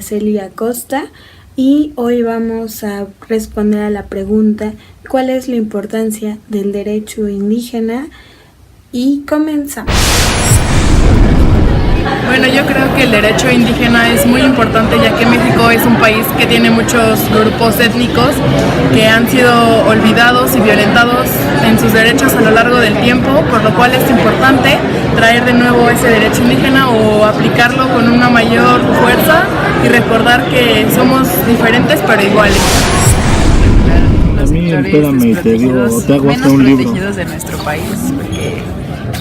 Araceli Acosta y hoy vamos a responder a la pregunta ¿cuál es la importancia del derecho indígena? Y comenzamos. Bueno, yo creo que el derecho indígena es muy importante, ya que México es un país que tiene muchos grupos étnicos que han sido olvidados y violentados en sus derechos a lo largo del tiempo, por lo cual es importante traer de nuevo ese derecho indígena o aplicarlo con una mayor fuerza y recordar que somos diferentes pero iguales. A mí, espérame, te digo, te hago hasta un libro. Protegidos de nuestro país, porque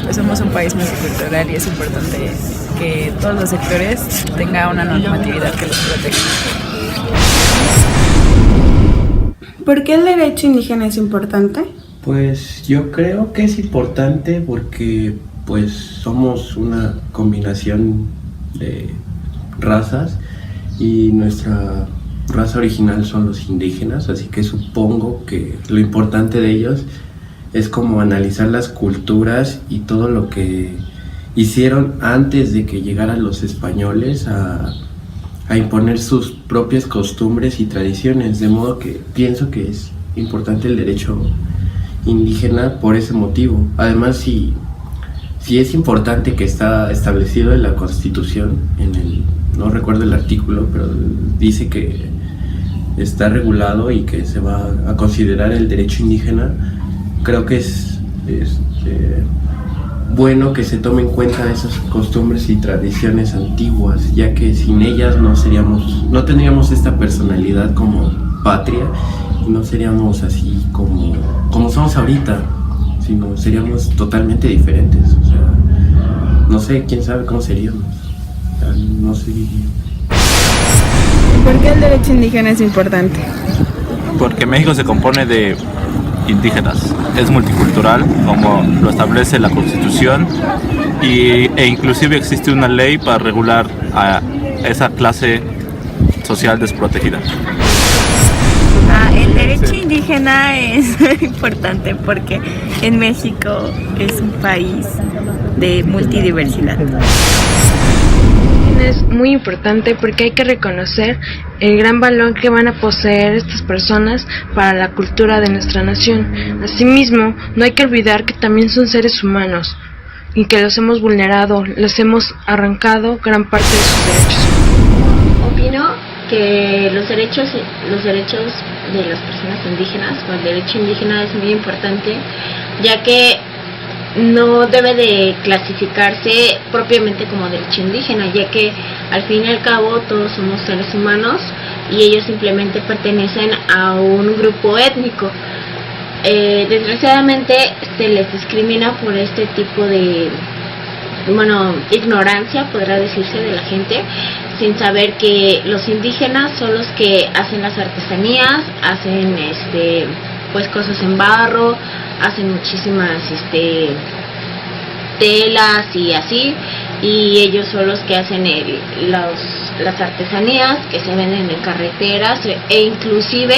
pues somos un país multicultural y es importante que todos los sectores tengan una normatividad que los proteja. ¿Por qué el derecho indígena es importante? Pues yo creo que es importante porque pues somos una combinación de razas y nuestra raza original son los indígenas, así que supongo que lo importante de ellos es como analizar las culturas y todo lo que hicieron antes de que llegaran los españoles a imponer sus propias costumbres y tradiciones, de modo que pienso que es importante el derecho indígena por ese motivo. Además, si es importante que está establecido en la Constitución, no recuerdo el artículo, pero dice que está regulado y que se va a considerar el derecho indígena, creo que es bueno que se tome en cuenta esas costumbres y tradiciones antiguas, ya que sin ellas no tendríamos esta personalidad como patria y no seríamos así como somos ahorita, sino seríamos totalmente diferentes. O sea, no sé, quién sabe cómo seríamos. No sé. ¿Por qué el derecho indígena es importante? Porque México se compone de indígenas, es multicultural, como lo establece la Constitución, e inclusive existe una ley para regular a esa clase social desprotegida. El derecho indígena es importante porque en México es un país de multidiversidad. Es muy importante porque hay que reconocer el gran valor que van a poseer estas personas para la cultura de nuestra nación. Asimismo, no hay que olvidar que también son seres humanos y que los hemos vulnerado, les hemos arrancado gran parte de sus derechos. Opino que los derechos de las personas indígenas o el derecho indígena es muy importante, ya que no debe de clasificarse propiamente como derecho indígena, ya que al fin y al cabo todos somos seres humanos y ellos simplemente pertenecen a un grupo étnico. Desgraciadamente se les discrimina por este tipo de ignorancia, podrá decirse, de la gente, sin saber que los indígenas son los que hacen las artesanías, hacen pues cosas en barro, hacen muchísimas telas y así, y ellos son los que hacen las artesanías que se venden en carreteras e inclusive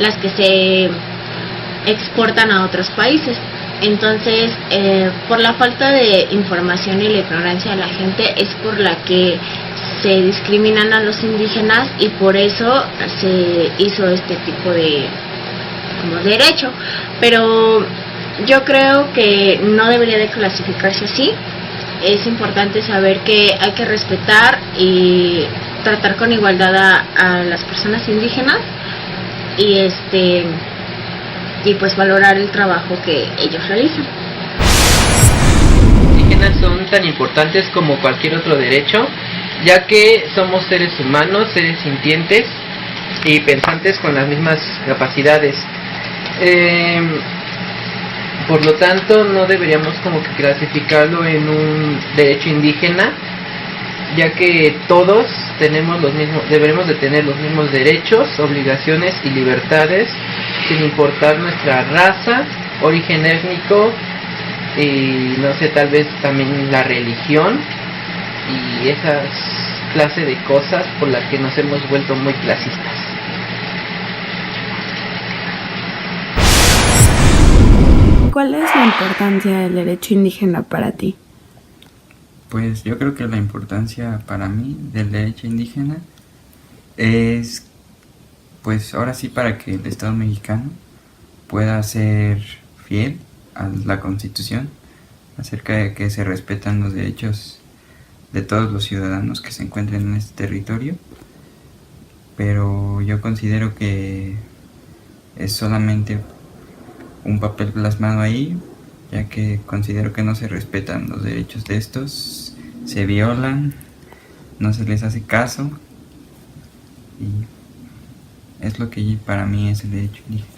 las que se exportan a otros países. Entonces, por la falta de información y la ignorancia de la gente es por la que se discriminan a los indígenas y por eso se hizo este tipo de derecho, pero yo creo que no debería de clasificarse así. Es importante saber que hay que respetar y tratar con igualdad a las personas indígenas y pues valorar el trabajo que ellos realizan. Los indígenas son tan importantes como cualquier otro derecho, ya que somos seres humanos, seres sintientes y pensantes con las mismas capacidades. Por lo tanto, no deberíamos como que clasificarlo en un derecho indígena, ya que todos deberemos de tener los mismos derechos, obligaciones y libertades, sin importar nuestra raza, origen étnico y no sé, tal vez también la religión y esas clase de cosas por las que nos hemos vuelto muy clasistas. ¿Cuál es la importancia del derecho indígena para ti? Pues yo creo que la importancia para mí del derecho indígena es, pues ahora sí, para que el Estado mexicano pueda ser fiel a la Constitución acerca de que se respetan los derechos de todos los ciudadanos que se encuentren en este territorio, pero yo considero que es solamente un papel plasmado ahí, ya que considero que no se respetan los derechos de estos, se violan, no se les hace caso, y es lo que para mí es el derecho indígena.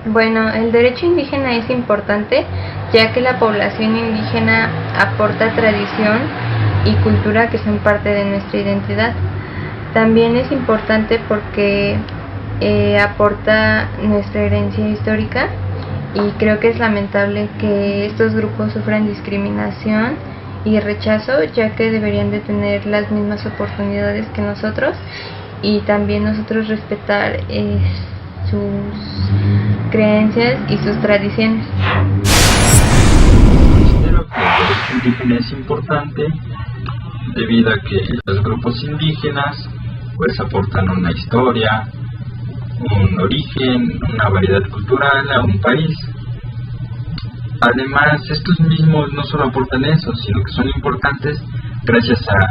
Bueno, el derecho indígena es importante ya que la población indígena aporta tradición y cultura que son parte de nuestra identidad. También es importante porque aporta nuestra herencia histórica, y creo que es lamentable que estos grupos sufran discriminación y rechazo, ya que deberían de tener las mismas oportunidades que nosotros, y también nosotros respetar sus creencias y sus tradiciones. Considero que el derecho indígena es importante debido a que los grupos indígenas pues aportan una historia, un origen, una variedad cultural a un país. Además, estos mismos no solo aportan eso, sino que son importantes gracias a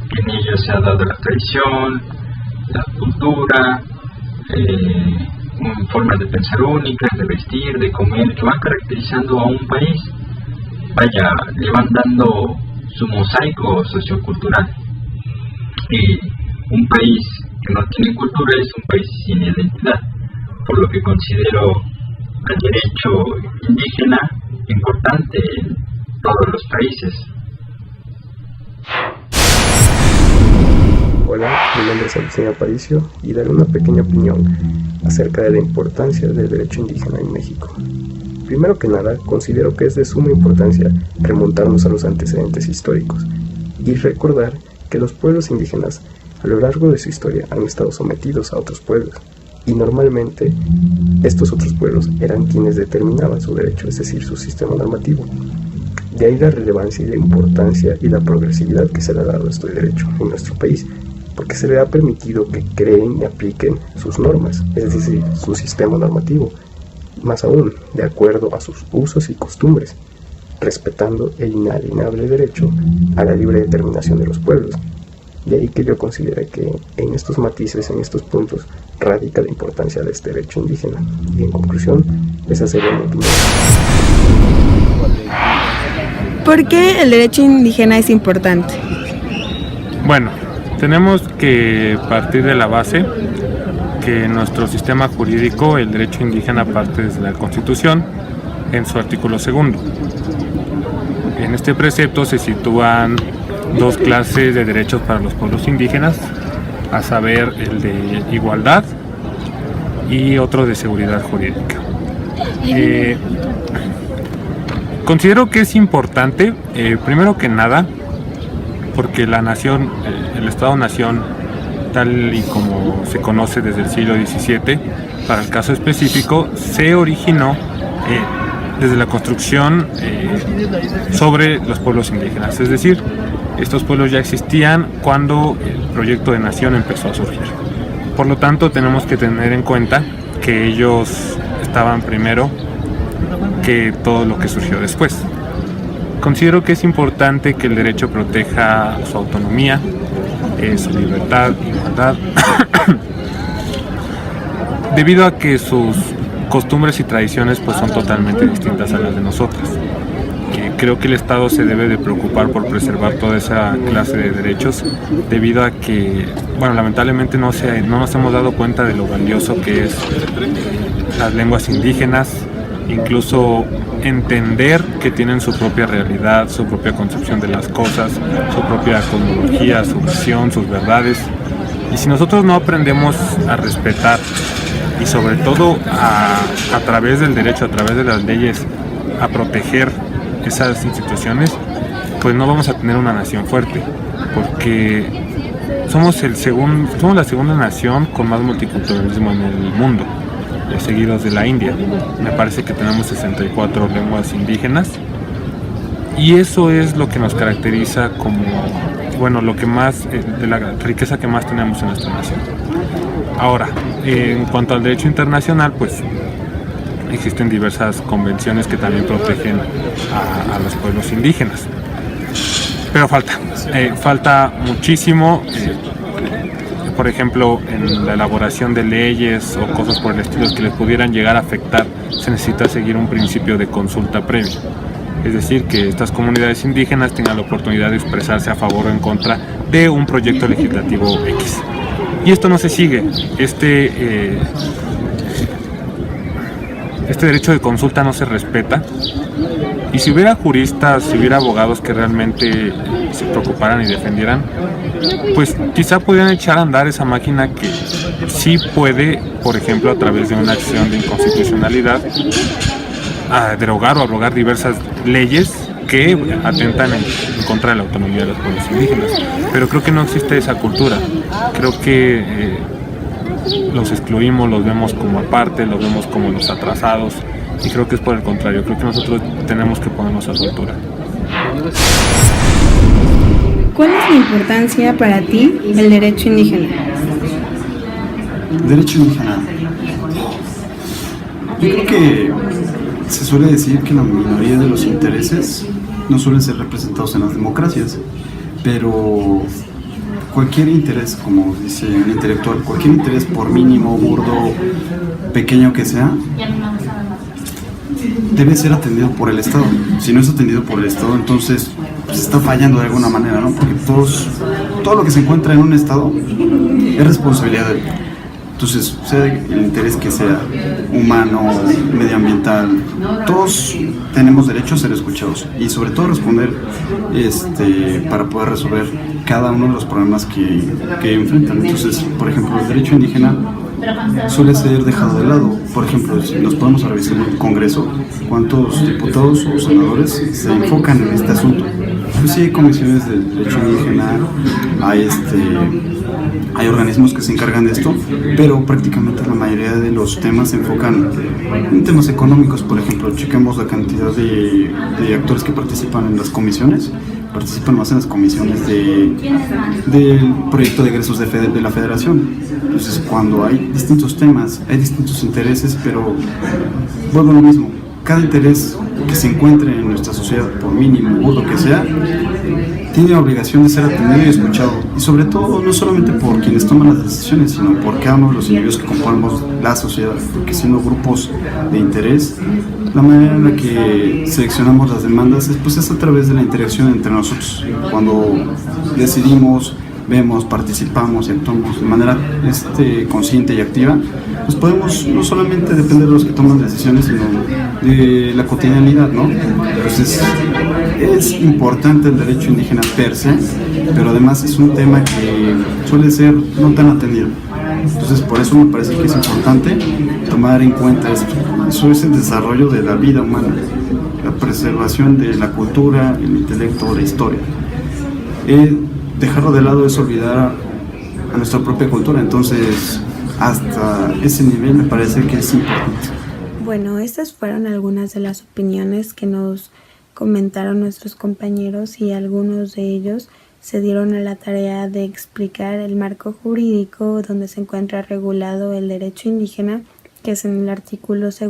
que en ellos se ha dado la tradición, la cultura, formas de pensar únicas, de vestir, de comer, que van caracterizando a un país. Vaya, le van dando su mosaico sociocultural. Y un país que no tiene cultura es un país sin identidad, por lo que considero el derecho indígena importante en todos los países. Hola, mi nombre es Agustín Aparicio y daré una pequeña opinión acerca de la importancia del derecho indígena en México. Primero que nada, considero que es de suma importancia remontarnos a los antecedentes históricos y recordar que los pueblos indígenas a lo largo de su historia han estado sometidos a otros pueblos, y normalmente estos otros pueblos eran quienes determinaban su derecho, es decir, su sistema normativo. De ahí la relevancia y la importancia y la progresividad que se le ha dado a este derecho en nuestro país, porque se le ha permitido que creen y apliquen sus normas, es decir, su sistema normativo, más aún, de acuerdo a sus usos y costumbres, respetando el inalienable derecho a la libre determinación de los pueblos. De ahí que yo considero que en estos matices, en estos puntos, radica la importancia de este derecho indígena. Y en conclusión, esa sería mi opinión. ¿Por qué el derecho indígena es importante? Bueno, tenemos que partir de la base que en nuestro sistema jurídico el derecho indígena parte desde la Constitución en su artículo 2. En este precepto se sitúan dos clases de derechos para los pueblos indígenas, a saber el de igualdad y otro de seguridad jurídica. Considero que es importante, primero que nada, porque la nación, el Estado-nación, tal y como se conoce desde el siglo XVII, para el caso específico, se originó desde la construcción sobre los pueblos indígenas, es decir, estos pueblos ya existían cuando el proyecto de nación empezó a surgir. Por lo tanto, tenemos que tener en cuenta que ellos estaban primero que todo lo que surgió después. Considero que es importante que el derecho proteja su autonomía, su libertad, igualdad, debido a que sus costumbres y tradiciones pues son totalmente distintas a las de nosotras. Creo que el Estado se debe de preocupar por preservar toda esa clase de derechos, debido a que, bueno, lamentablemente no nos hemos dado cuenta de lo valioso que es las lenguas indígenas, incluso entender que tienen su propia realidad, su propia concepción de las cosas, su propia cosmología, su visión, sus verdades. Y si nosotros no aprendemos a respetar y sobre todo a través del derecho, a través de las leyes, a proteger esas instituciones, pues no vamos a tener una nación fuerte, porque somos la segunda nación con más multiculturalismo en el mundo, seguidos de la India. Me parece que tenemos 64 lenguas indígenas, y eso es lo que nos caracteriza como bueno, lo que más, de la riqueza que más tenemos en nuestra nación. Ahora, en cuanto al derecho internacional, pues existen diversas convenciones que también protegen a los pueblos indígenas. Pero falta muchísimo, por ejemplo, en la elaboración de leyes o cosas por el estilo que les pudieran llegar a afectar, se necesita seguir un principio de consulta previa. Es decir, que estas comunidades indígenas tengan la oportunidad de expresarse a favor o en contra de un proyecto legislativo X. Y esto no se sigue. Este derecho de consulta no se respeta. Y si hubiera juristas, si hubiera abogados que realmente se preocuparan y defendieran, pues quizá pudieran echar a andar esa máquina que sí puede, por ejemplo, a través de una acción de inconstitucionalidad, a derogar o abrogar diversas leyes que atentan en contra de la autonomía de los pueblos indígenas. Pero creo que no existe esa cultura. Creo que los excluimos, los vemos como aparte, los vemos como los atrasados, y creo que es por el contrario. Creo que nosotros tenemos que ponernos a su altura. ¿Cuál es la importancia para ti del derecho indígena? Derecho indígena. Yo creo que se suele decir que la mayoría de los intereses no suelen ser representados en las democracias, pero cualquier interés, como dice el intelectual, cualquier interés, por mínimo, burdo, pequeño que sea, debe ser atendido por el Estado. Si no es atendido por el Estado, entonces se está fallando de alguna manera, ¿no? Porque todo lo que se encuentra en un Estado es responsabilidad de él. Entonces, sea el interés que sea humano, medioambiental, todos tenemos derecho a ser escuchados y sobre todo responder para poder resolver cada uno de los problemas que enfrentan. Entonces, por ejemplo, el derecho indígena suele ser dejado de lado. Por ejemplo, si nos podemos revisar en el Congreso, ¿cuántos diputados o senadores se enfocan en este asunto? Pues sí, hay comisiones del derecho indígena, hay organismos que se encargan de esto, pero prácticamente la mayoría de los temas se enfocan en temas económicos. Por ejemplo, chequemos la cantidad de actores que participan en las comisiones. Participan más en las comisiones del proyecto de egresos de la federación. Entonces, cuando hay distintos temas, hay distintos intereses, pero vuelvo a lo mismo. Cada interés que se encuentre en nuestra sociedad, por mínimo burdo que sea, tiene la obligación de ser atendido y escuchado. Y sobre todo, no solamente por quienes toman las decisiones, sino por cada uno de los individuos que componemos la sociedad. Porque siendo grupos de interés, la manera en la que seleccionamos las demandas es a través de la interacción entre nosotros. Cuando decidimos, vemos, participamos y actuamos de manera consciente y activa, pues podemos no solamente depender de los que toman decisiones, sino de la cotidianidad, ¿no? Entonces, es importante el derecho indígena per se, pero además es un tema que suele ser no tan atendido. Entonces, por eso me parece que es importante tomar en cuenta esto. Eso es el desarrollo de la vida humana, la preservación de la cultura, el intelecto, la historia. Dejarlo de lado es olvidar a nuestra propia cultura. Entonces, hasta ese nivel me parece que es importante. Bueno, estas fueron algunas de las opiniones que nos comentaron nuestros compañeros, y algunos de ellos se dieron a la tarea de explicar el marco jurídico donde se encuentra regulado el derecho indígena, que es en el artículo 2,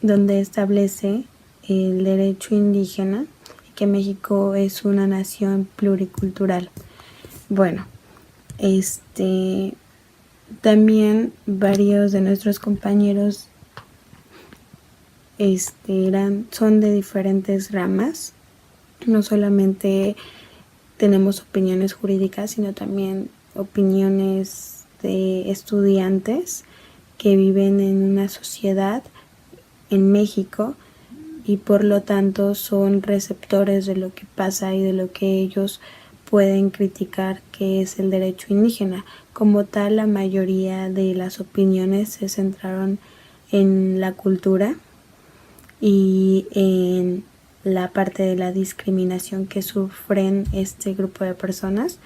donde establece el derecho indígena y que México es una nación pluricultural. Bueno, también varios de nuestros compañeros son de diferentes ramas. No solamente tenemos opiniones jurídicas, sino también opiniones de estudiantes que viven en una sociedad en México y por lo tanto son receptores de lo que pasa y de lo que ellos pueden criticar, que es el derecho indígena. Como tal, la mayoría de las opiniones se centraron en la cultura y en la parte de la discriminación que sufren este grupo de personas.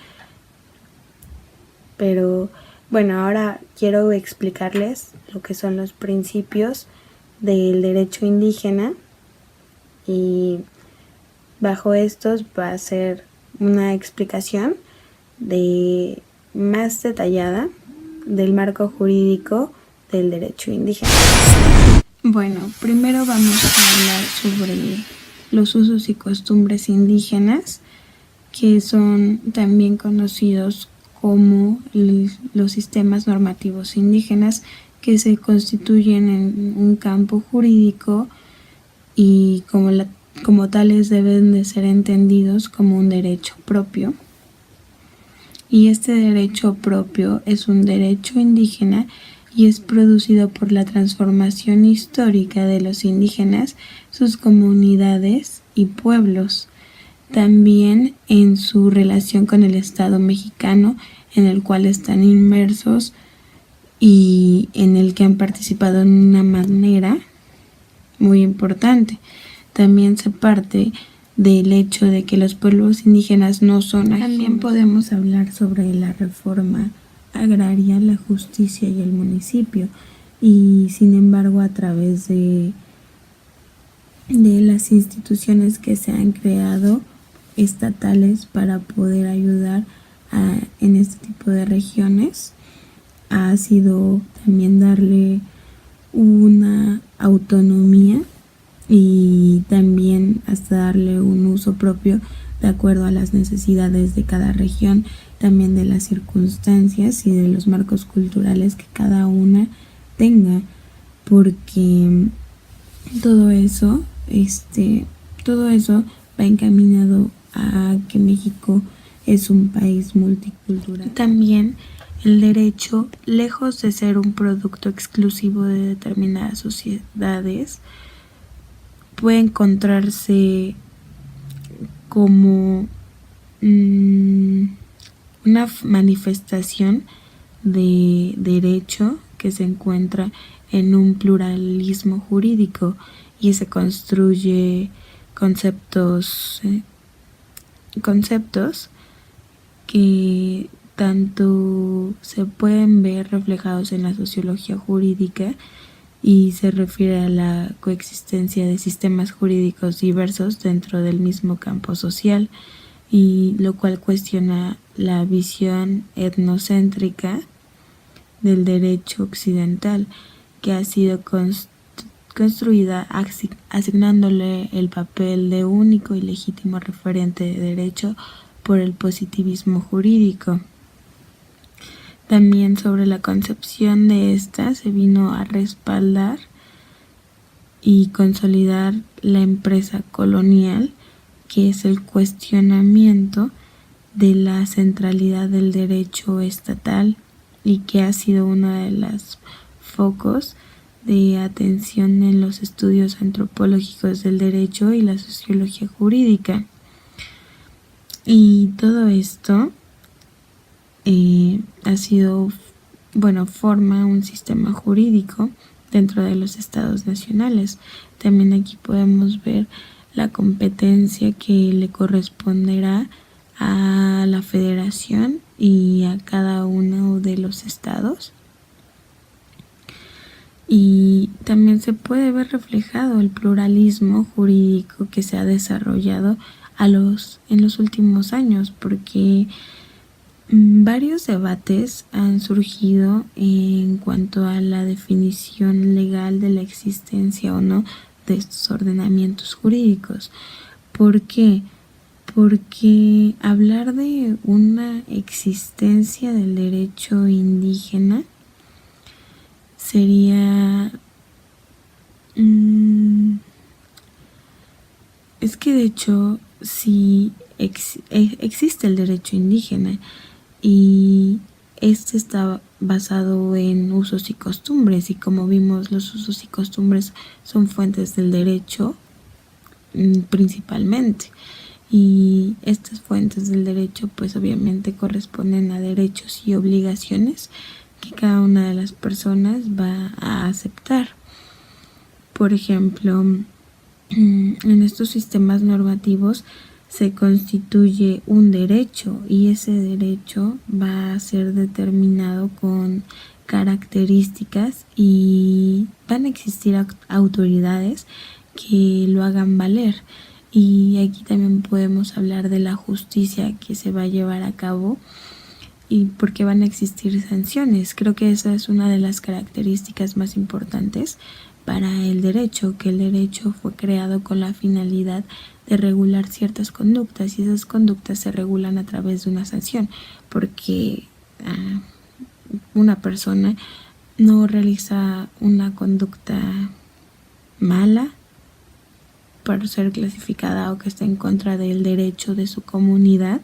Pero bueno, ahora quiero explicarles lo que son los principios del derecho indígena. Y bajo estos va a ser una explicación más detallada del marco jurídico del derecho indígena. Bueno, primero vamos a hablar sobre los usos y costumbres indígenas, que son también conocidos como los sistemas normativos indígenas, que se constituyen en un campo jurídico y como tales deben de ser entendidos como un derecho propio. Y este derecho propio es un derecho indígena y es producido por la transformación histórica de los indígenas, sus comunidades y pueblos. También en su relación con el Estado mexicano, en el cual están inmersos y en el que han participado de una manera muy importante. También se parte del hecho de que los pueblos indígenas no son ajenos. También podemos hablar sobre la reforma agraria, la justicia y el municipio, y sin embargo a través de las instituciones que se han creado estatales para poder ayudar en este tipo de regiones, ha sido también darle una autonomía y también hasta darle un uso propio de acuerdo a las necesidades de cada región, también de las circunstancias y de los marcos culturales que cada una tenga, porque todo eso va encaminado a que México es un país multicultural. También el derecho, lejos de ser un producto exclusivo de determinadas sociedades, puede encontrarse como una manifestación de derecho que se encuentra en un pluralismo jurídico y se construye conceptos que tanto se pueden ver reflejados en la sociología jurídica y se refiere a la coexistencia de sistemas jurídicos diversos dentro del mismo campo social, y lo cual cuestiona la visión etnocéntrica del derecho occidental, que ha sido construida asignándole el papel de único y legítimo referente de derecho por el positivismo jurídico. También sobre la concepción de esta se vino a respaldar y consolidar la empresa colonial, que es el cuestionamiento de la centralidad del derecho estatal y que ha sido uno de los focos de atención en los estudios antropológicos del derecho y la sociología jurídica. Y todo esto forma un sistema jurídico dentro de los estados nacionales. También aquí podemos ver la competencia que le corresponderá a la federación y a cada uno de los estados. Y también se puede ver reflejado el pluralismo jurídico que se ha desarrollado en los últimos años, porque varios debates han surgido en cuanto a la definición legal de la existencia o no de estos ordenamientos jurídicos. ¿Por qué? Porque hablar de una existencia del derecho indígena sería... es que de hecho sí existe el derecho indígena y este está basado en usos y costumbres, y como vimos, los usos y costumbres son fuentes del derecho principalmente, y estas fuentes del derecho pues obviamente corresponden a derechos y obligaciones que cada una de las personas va a aceptar. Por ejemplo, en estos sistemas normativos se constituye un derecho y ese derecho va a ser determinado con características y van a existir autoridades que lo hagan valer. Y aquí también podemos hablar de la justicia que se va a llevar a cabo y porque van a existir sanciones. Creo que esa es una de las características más importantes para el derecho, que el derecho fue creado con la finalidad de regular ciertas conductas y esas conductas se regulan a través de una sanción, porque una persona no realiza una conducta mala para ser clasificada o que esté en contra del derecho de su comunidad,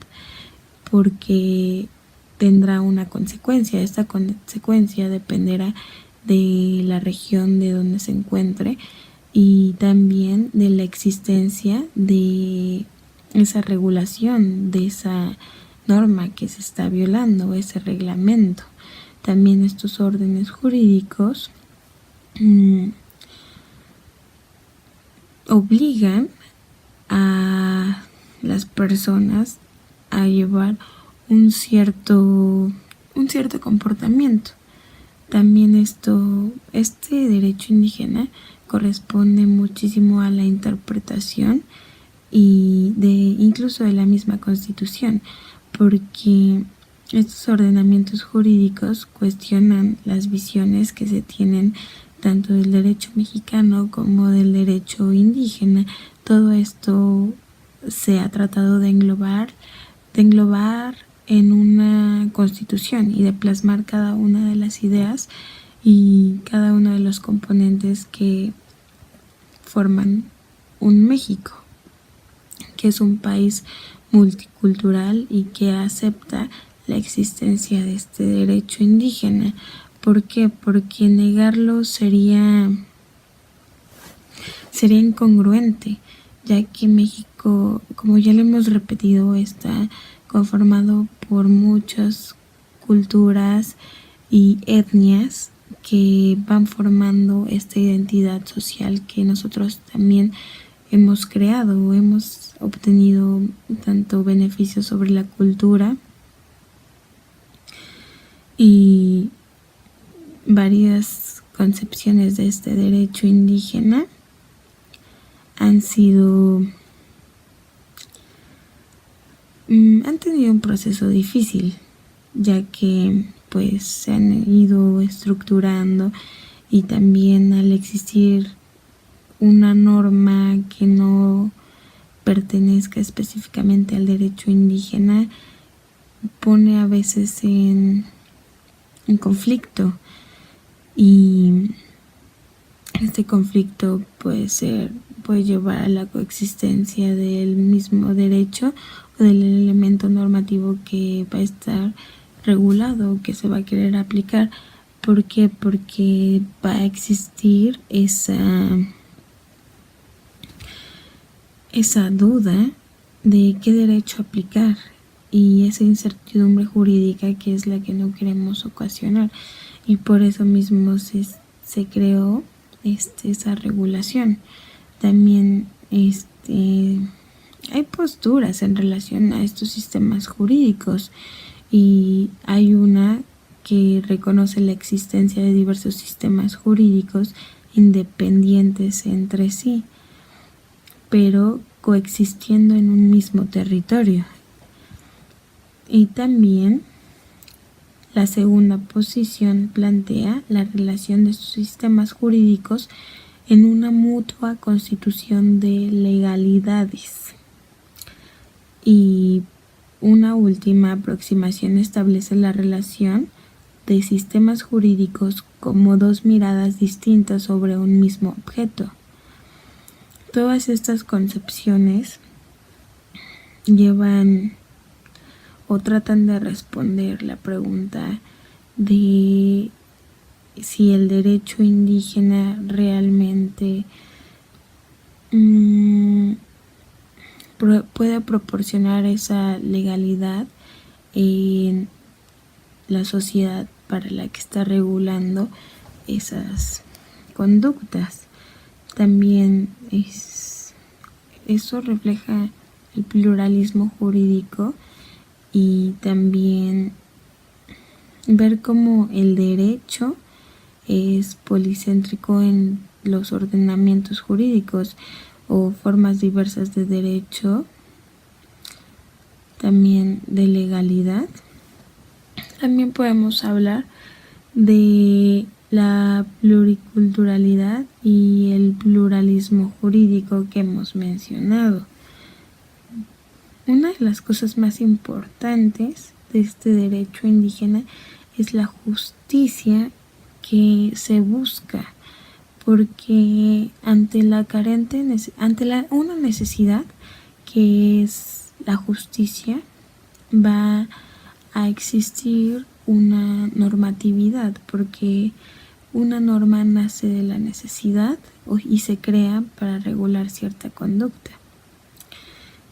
porque tendrá una consecuencia. Esta consecuencia dependerá de la región de donde se encuentre y también de la existencia de esa regulación, de esa norma que se está violando, ese reglamento. También estos órdenes jurídicos obligan a las personas a llevar un cierto comportamiento. También este derecho indígena corresponde muchísimo a la interpretación y incluso de la misma Constitución, porque estos ordenamientos jurídicos cuestionan las visiones que se tienen tanto del derecho mexicano como del derecho indígena. Todo esto se ha tratado de englobar en una constitución y de plasmar cada una de las ideas y cada uno de los componentes que forman un México, que es un país multicultural y que acepta la existencia de este derecho indígena. ¿Por qué? Porque negarlo sería incongruente, ya que México, como ya lo hemos repetido, está conformado por muchas culturas y etnias que van formando esta identidad social que nosotros también hemos creado. Hemos obtenido tanto beneficios sobre la cultura y varias concepciones de este derecho indígena han tenido un proceso difícil, ya que pues se han ido estructurando y también al existir una norma que no pertenezca específicamente al derecho indígena pone a veces en conflicto, y este conflicto puede llevar a la coexistencia del mismo derecho o del elemento normativo que va a estar regulado, que se va a querer aplicar. ¿Por qué? Porque va a existir esa duda de qué derecho aplicar y esa incertidumbre jurídica que es la que no queremos ocasionar, y por eso mismo se creó esa regulación. También hay posturas en relación a estos sistemas jurídicos, y hay una que reconoce la existencia de diversos sistemas jurídicos independientes entre sí, pero coexistiendo en un mismo territorio. Y también la segunda posición plantea la relación de estos sistemas jurídicos en una mutua constitución de legalidades. Y una última aproximación establece la relación de sistemas jurídicos como dos miradas distintas sobre un mismo objeto. Todas estas concepciones llevan o tratan de responder la pregunta de si el derecho indígena realmente puede proporcionar esa legalidad en la sociedad para la que está regulando esas conductas. También eso refleja el pluralismo jurídico, y también ver cómo el derecho es policéntrico en los ordenamientos jurídicos. o formas diversas de derecho, también de legalidad. También podemos hablar de la pluriculturalidad y el pluralismo jurídico que hemos mencionado. Una de las cosas más importantes de este derecho indígena es la justicia que se busca, porque ante una necesidad que es la justicia, va a existir una normatividad, porque una norma nace de la necesidad y se crea para regular cierta conducta.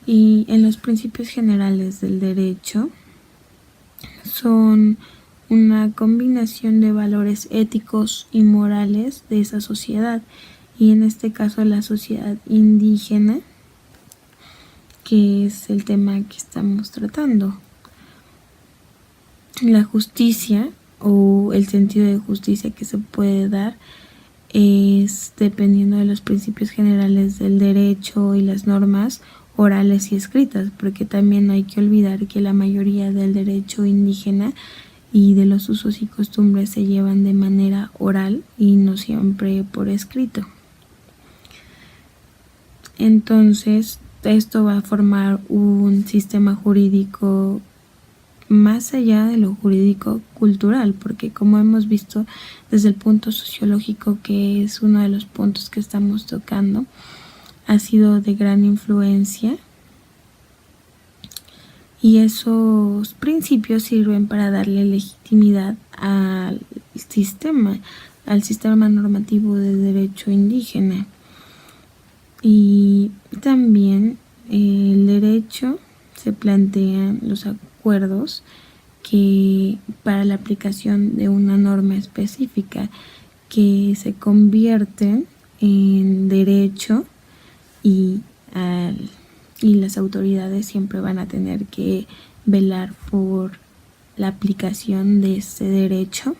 Y en los principios generales del derecho son una combinación de valores éticos y morales de esa sociedad, y en este caso la sociedad indígena, que es el tema que estamos tratando. La justicia o el sentido de justicia que se puede dar es dependiendo de los principios generales del derecho y las normas orales y escritas, porque también no hay que olvidar que la mayoría del derecho indígena y de los usos y costumbres se llevan de manera oral y no siempre por escrito. Entonces, esto va a formar un sistema jurídico más allá de lo jurídico cultural, porque como hemos visto desde el punto sociológico, que es uno de los puntos que estamos tocando, ha sido de gran influencia, y esos principios sirven para darle legitimidad al sistema normativo de derecho indígena. Y también el derecho se plantean los acuerdos que para la aplicación de una norma específica, que se convierten en derecho, y las autoridades siempre van a tener que velar por la aplicación de este derecho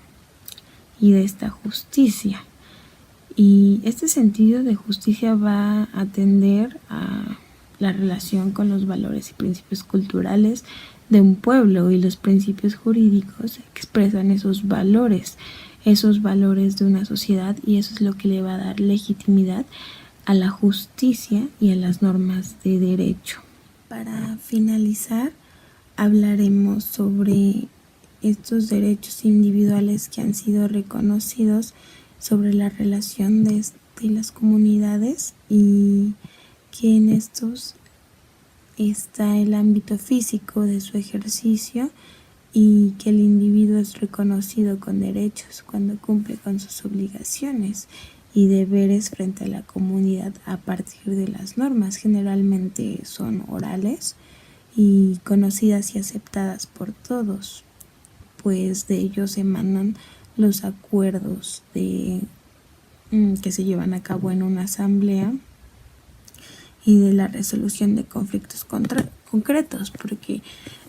y de esta justicia. Y este sentido de justicia va a atender a la relación con los valores y principios culturales de un pueblo, y los principios jurídicos expresan esos valores de una sociedad, y eso es lo que le va a dar legitimidad a la justicia y a las normas de derecho. Para finalizar, hablaremos sobre estos derechos individuales que han sido reconocidos, sobre la relación de las comunidades, y que en estos está el ámbito físico de su ejercicio, y que el individuo es reconocido con derechos cuando cumple con sus obligaciones y deberes frente a la comunidad a partir de las normas. Generalmente son orales y conocidas y aceptadas por todos, pues de ellos emanan los acuerdos que se llevan a cabo en una asamblea, y de la resolución de conflictos concretos, porque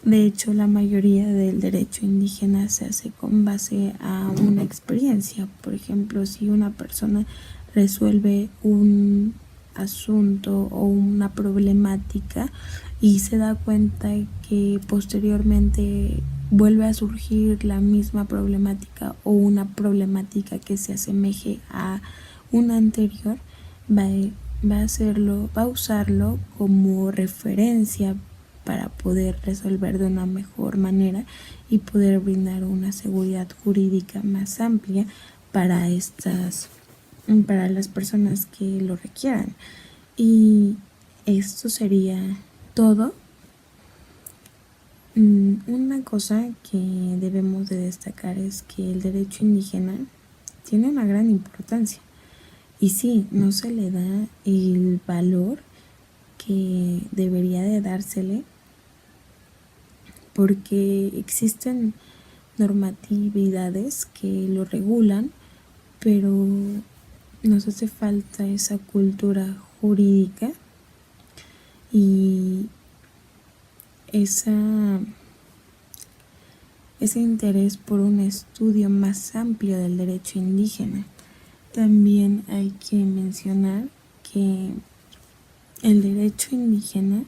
de hecho la mayoría del derecho indígena se hace con base a una experiencia. Por ejemplo, si una persona resuelve un asunto o una problemática y se da cuenta que posteriormente vuelve a surgir la misma problemática o una problemática que se asemeje a una anterior, va a usarlo como referencia para poder resolver de una mejor manera y poder brindar una seguridad jurídica más amplia para las personas que lo requieran. Y esto sería todo. Una cosa que debemos de destacar es que el derecho indígena tiene una gran importancia. Y sí, no se le da el valor que debería de dársele, porque existen normatividades que lo regulan, pero nos hace falta esa cultura jurídica y ese interés por un estudio más amplio del derecho indígena. También hay que mencionar que el derecho indígena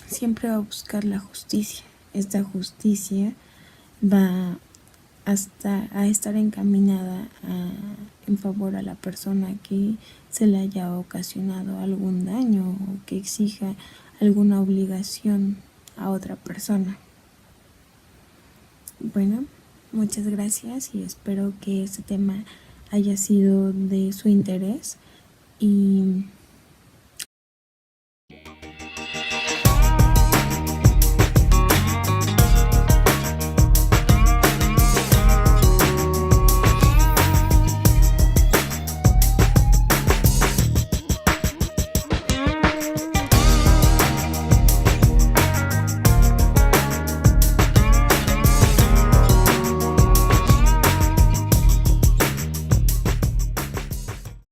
siempre va a buscar la justicia. Esta justicia va a estar encaminada en favor a la persona que se le haya ocasionado algún daño o que exija alguna obligación a otra persona. Bueno, muchas gracias y espero que este tema haya sido de su interés y